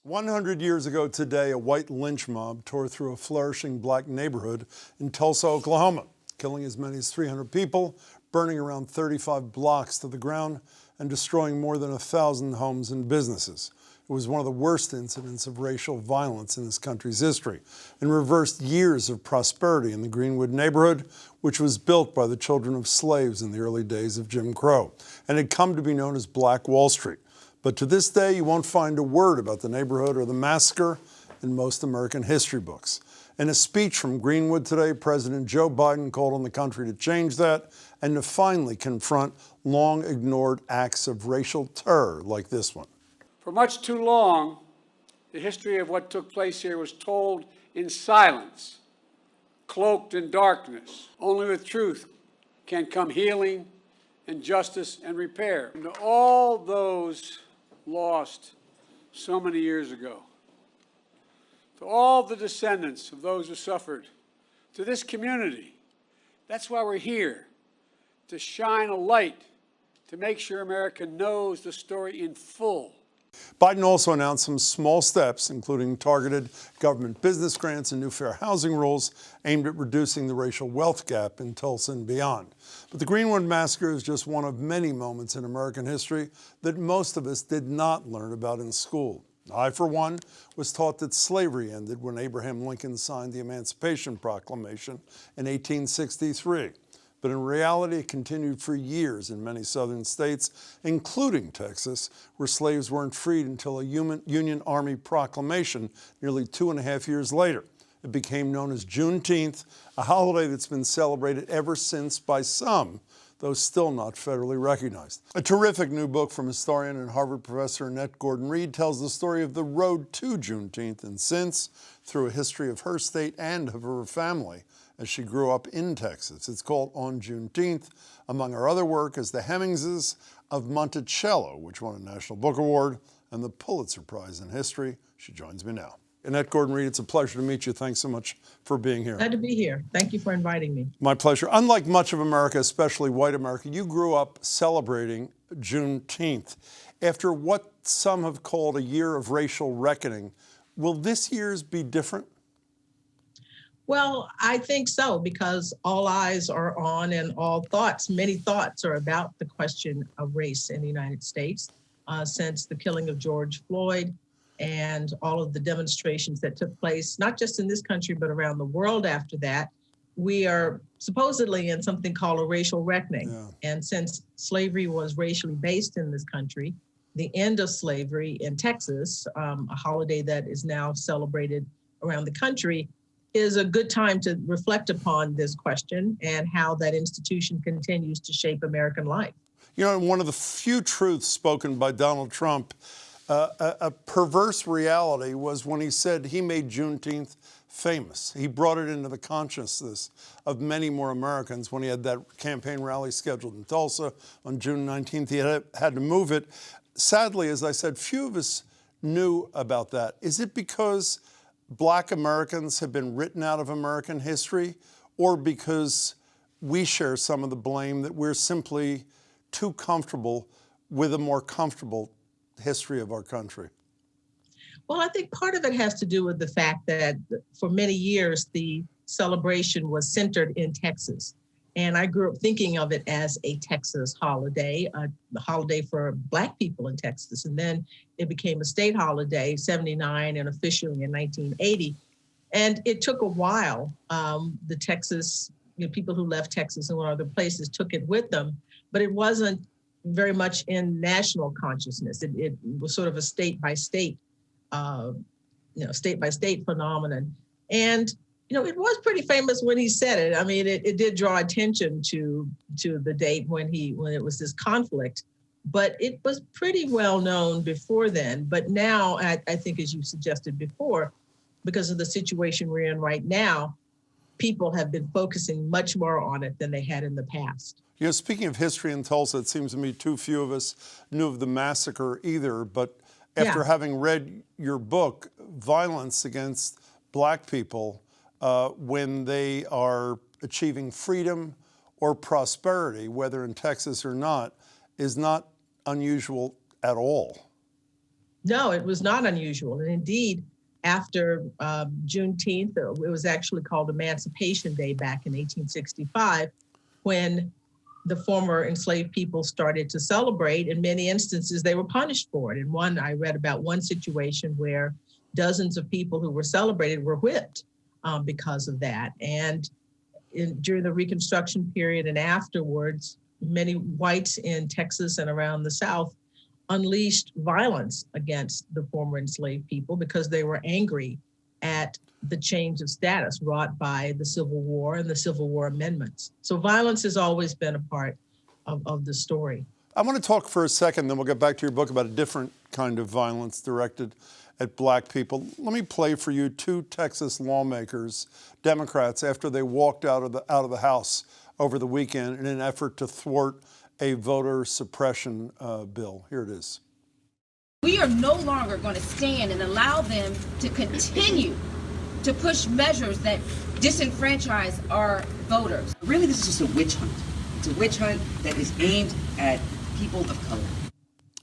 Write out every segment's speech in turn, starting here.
100 years ago today, a white lynch mob tore through a flourishing black neighborhood in Tulsa, Oklahoma, killing as many as 300 people, burning around 35 blocks to the ground, and destroying more than 1,000 homes and businesses. It was one of the worst incidents of racial violence in this country's history and reversed years of prosperity in the Greenwood neighborhood, which was built by the children of slaves in the early days of Jim Crow and had come to be known as Black Wall Street. But to this day, you won't find a word about the neighborhood or the massacre in most American history books. In a speech from Greenwood today, President Joe Biden called on the country to change that and to finally confront long-ignored acts of racial terror like this one. For much too long, the history of what took place here was told in silence, cloaked in darkness. Only with truth can come healing and justice and repair. And to all those lost so many years ago, to all the descendants of those who suffered, to this community, that's why we're here, to shine a light, to make sure America knows the story in full. Biden also announced some small steps, including targeted government business grants and new fair housing rules aimed at reducing the racial wealth gap in Tulsa and beyond. But the Greenwood Massacre is just one of many moments in American history that most of us did not learn about in school. I, for one, was taught that slavery ended when Abraham Lincoln signed the Emancipation Proclamation in 1863. But in reality, it continued for years in many southern states, including Texas, where slaves weren't freed until a Union Army proclamation nearly 2.5 years later. It became known as Juneteenth, a holiday that's been celebrated ever since by some, though still not federally recognized. A terrific new book from historian and Harvard professor Annette Gordon-Reed tells the story of the road to Juneteenth and since, through a history of her state and of her family, as she grew up in Texas. It's called On Juneteenth. Among her other work is The Hemingses of Monticello, which won a National Book Award and the Pulitzer Prize in History. She joins me now. Annette Gordon-Reed, it's a pleasure to meet you. Thanks so much for being here. Glad to be here. Thank you for inviting me. My pleasure. Unlike much of America, especially white America, you grew up celebrating Juneteenth. After what some have called a year of racial reckoning, will this year's be different? Well, I think so, because all eyes are on and many thoughts are about the question of race in the United States since the killing of George Floyd and all of the demonstrations that took place, not just in this country, but around the world after that. We are supposedly in something called a racial reckoning. Yeah. And since slavery was racially based in this country, the end of slavery in Texas, a holiday that is now celebrated around the country, is a good time to reflect upon this question and how that institution continues to shape American life. You know, one of the few truths spoken by Donald Trump, a perverse reality, was when he said he made Juneteenth famous. He brought it into the consciousness of many more Americans when he had that campaign rally scheduled in Tulsa on June 19th. He had to move it. Sadly, as I said, few of us knew about that. Is it because Black Americans have been written out of American history, or because we share some of the blame that we're simply too comfortable with a more comfortable history of our country? Well, I think part of it has to do with the fact that for many years, the celebration was centered in Texas. And I grew up thinking of it as a Texas holiday, a holiday for Black people in Texas. And then it became a state holiday, 79, and officially in 1980. And it took a while. The Texas, people who left Texas and went other places took it with them, but it wasn't very much in national consciousness. It was sort of a state-by-state phenomenon. And it was pretty famous when he said it. I mean, it did draw attention to the date when it was this conflict, but it was pretty well known before then. But now, I think, as you suggested before, because of the situation we're in right now, people have been focusing much more on it than they had in the past. Speaking of history in Tulsa, it seems to me too few of us knew of the massacre either. But after having read your book, violence against Black people when they are achieving freedom or prosperity, whether in Texas or not, is not unusual at all. No, it was not unusual. And indeed, after Juneteenth, it was actually called Emancipation Day back in 1865, when the former enslaved people started to celebrate. In many instances, they were punished for it. And I read about one situation where dozens of people who were celebrated were whipped because of that. And during the Reconstruction period and afterwards, many whites in Texas and around the South unleashed violence against the former enslaved people because they were angry at the change of status wrought by the Civil War and the Civil War amendments. So violence has always been a part of the story. I want to talk for a second, then we'll get back to your book about a different kind of violence directed at black people. Let me play for you two Texas lawmakers, Democrats, after they walked out of the House over the weekend in an effort to thwart a voter suppression bill. Here it is. We are no longer going to stand and allow them to continue to push measures that disenfranchise our voters. Really, this is just a witch hunt. It's a witch hunt that is aimed at people of color.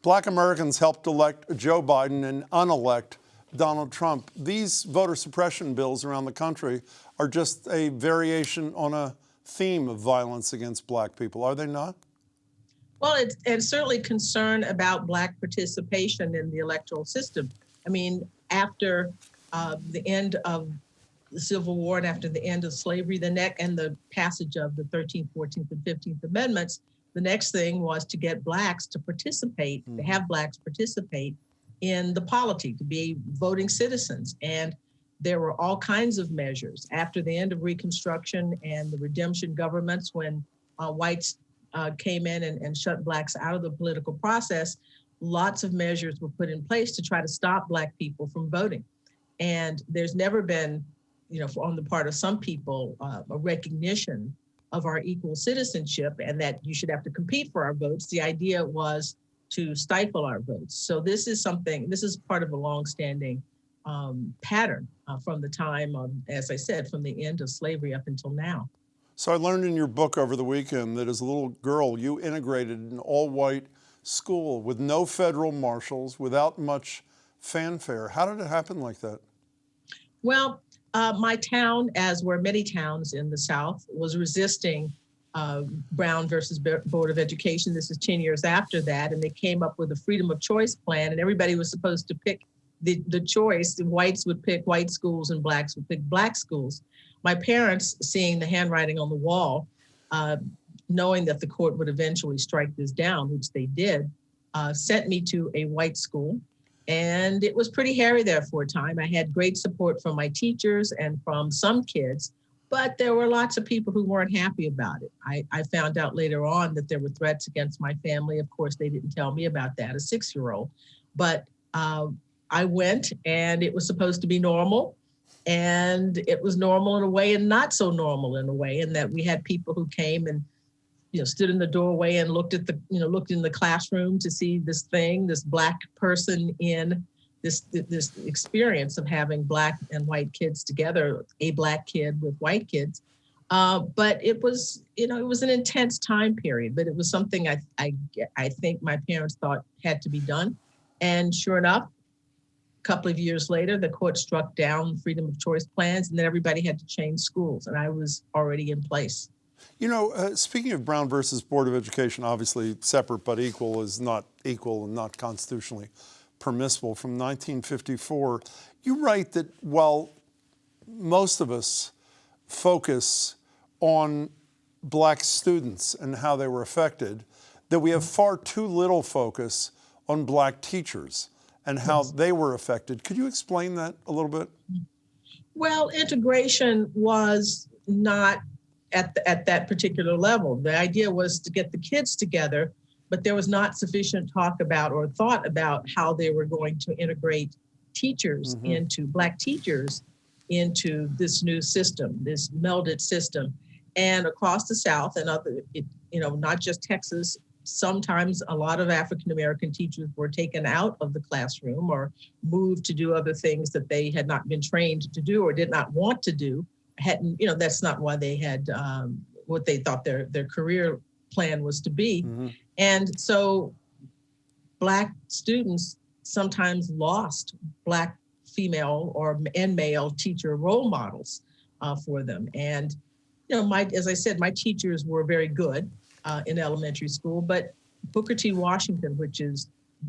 Black Americans helped elect Joe Biden and unelect Donald Trump. These voter suppression bills around the country are just a variation on a theme of violence against black people, are they not? Well, it's certainly concern about black participation in the electoral system. I mean, after the end of the Civil War and after the end of slavery, and the passage of the 13th, 14th, and 15th Amendments, the next thing was to get blacks to participate, to have blacks participate in the polity, to be voting citizens. And there were all kinds of measures after the end of Reconstruction and the redemption governments, when whites came in and shut blacks out of the political process. Lots of measures were put in place to try to stop black people from voting. And there's never been, on the part of some people, a recognition of our equal citizenship and that you should have to compete for our votes. The idea was to stifle our votes. So this is part of a longstanding pattern from the time of, as I said, from the end of slavery up until now. So I learned in your book over the weekend that as a little girl, you integrated an all-white school with no federal marshals, without much fanfare. How did it happen like that? Well, my town, as were many towns in the South, was resisting Brown versus Board of Education. This is 10 years after that, and they came up with a freedom of choice plan, and everybody was supposed to pick the choice. The whites would pick white schools and blacks would pick black schools. My parents, seeing the handwriting on the wall, knowing that the court would eventually strike this down, which they did, sent me to a white school. And it was pretty hairy there for a time. I had great support from my teachers and from some kids, but there were lots of people who weren't happy about it. I found out later on that there were threats against my family. Of course, they didn't tell me about that, a 6-year-old. But I went, and it was supposed to be normal. And it was normal in a way and not so normal in a way, in that we had people who came and stood in the doorway and looked in the classroom to see this black person in this experience of having black and white kids together, a black kid with white kids. But it was an intense time period, but it was something I think my parents thought had to be done. And sure enough, a couple of years later, the court struck down freedom of choice plans, and then everybody had to change schools, and I was already in place. Speaking of Brown versus Board of Education, obviously separate but equal is not equal and not constitutionally permissible, from 1954, you write that while most of us focus on black students and how they were affected, that we have far too little focus on black teachers and how they were affected. Could you explain that a little bit? Well, integration was not at that particular level. The idea was to get the kids together, but there was not sufficient talk about or thought about how they were going to integrate teachers into black teachers into this new system, this melded system. And across the South and not just Texas, sometimes a lot of African-American teachers were taken out of the classroom or moved to do other things that they had not been trained to do or did not want to do. That's not why they had what they thought their career plan was to be. And so black students sometimes lost Black female and male teacher role models for them. And, as I said, my teachers were very good in elementary school, but Booker T. Washington, which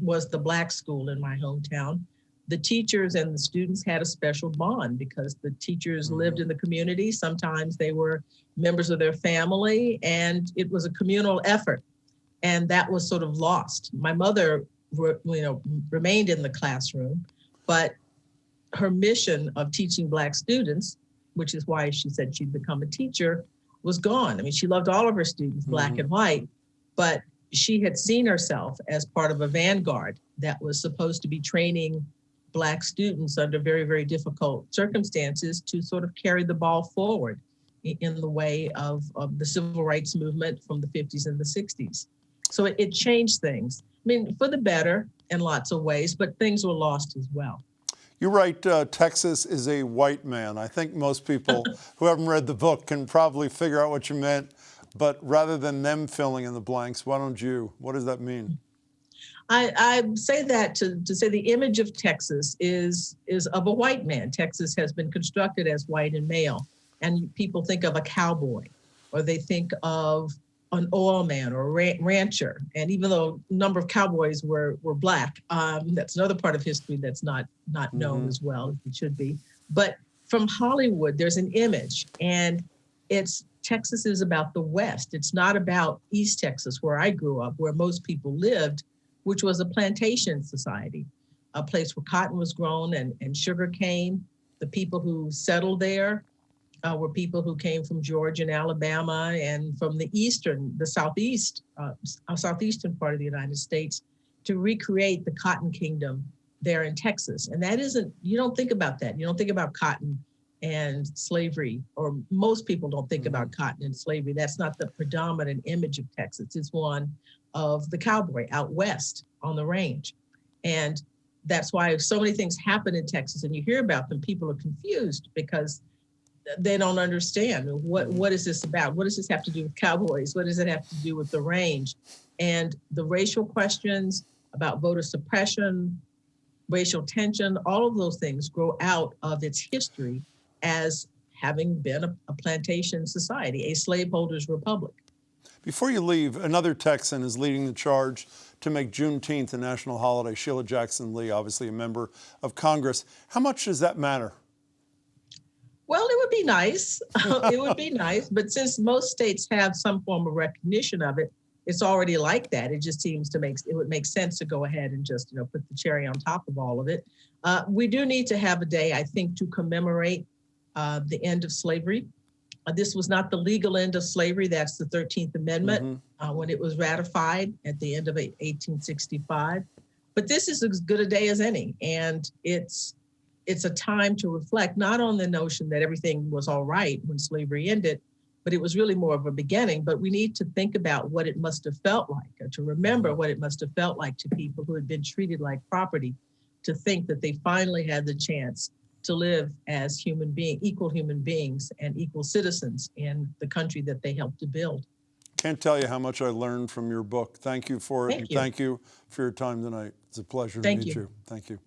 was the Black school in my hometown, the teachers and the students had a special bond because the teachers lived in the community. Sometimes they were members of their family, and it was a communal effort. And that was sort of lost. My mother, remained in the classroom, but her mission of teaching Black students, which is why she said she'd become a teacher, was gone. I mean, she loved all of her students, Black and white, but she had seen herself as part of a vanguard that was supposed to be training Black students under very, very difficult circumstances to sort of carry the ball forward in the way of the civil rights movement from the 50s and the 60s. So it changed things. I mean, for the better in lots of ways, but things were lost as well. You write, Texas is a white man. I think most people who haven't read the book can probably figure out what you meant, but rather than them filling in the blanks, why don't you? What does that mean? I say that to say the image of Texas is of a white man. Texas has been constructed as white and male, and people think of a cowboy, or they think of an oil man or a rancher. And even though a number of cowboys were Black, that's another part of history that's not known as well as it should be. But from Hollywood, there's an image, and Texas is about the West. It's not about East Texas, where I grew up, where most people lived, which was a plantation society, a place where cotton was grown and sugar cane. The people who settled there were people who came from Georgia and Alabama and from the southeastern part of the United States to recreate the cotton kingdom there in Texas. And you don't think about that. You don't think about cotton and slavery, or most people don't think about cotton and slavery. That's not the predominant image of Texas. It's one of the cowboy out west on the range. And that's why so many things happen in Texas and you hear about them, people are confused because they don't understand what is this about? What does this have to do with cowboys? What does it have to do with the range? And the racial questions about voter suppression, racial tension, all of those things grow out of its history as having been a plantation society, a slaveholders' republic. Before you leave, another Texan is leading the charge to make Juneteenth a national holiday. Sheila Jackson Lee, obviously a member of Congress. How much does that matter? Well, it would be nice. It would be nice. But since most states have some form of recognition of it, it's already like that. It just seems it would make sense to go ahead and just, put the cherry on top of all of it. We do need to have a day, I think, to commemorate the end of slavery. This was not the legal end of slavery. That's the 13th Amendment when it was ratified at the end of 1865. But this is as good a day as any. And it's a time to reflect not on the notion that everything was all right when slavery ended, but it was really more of a beginning. But we need to think about what it must have felt like, or to remember what it must have felt like to people who had been treated like property, to think that they finally had the chance to live as equal human beings and equal citizens in the country that they helped to build. Can't tell you how much I learned from your book. Thank you for it. Thank you. Thank you for your time tonight. It's a pleasure to meet you. Thank you.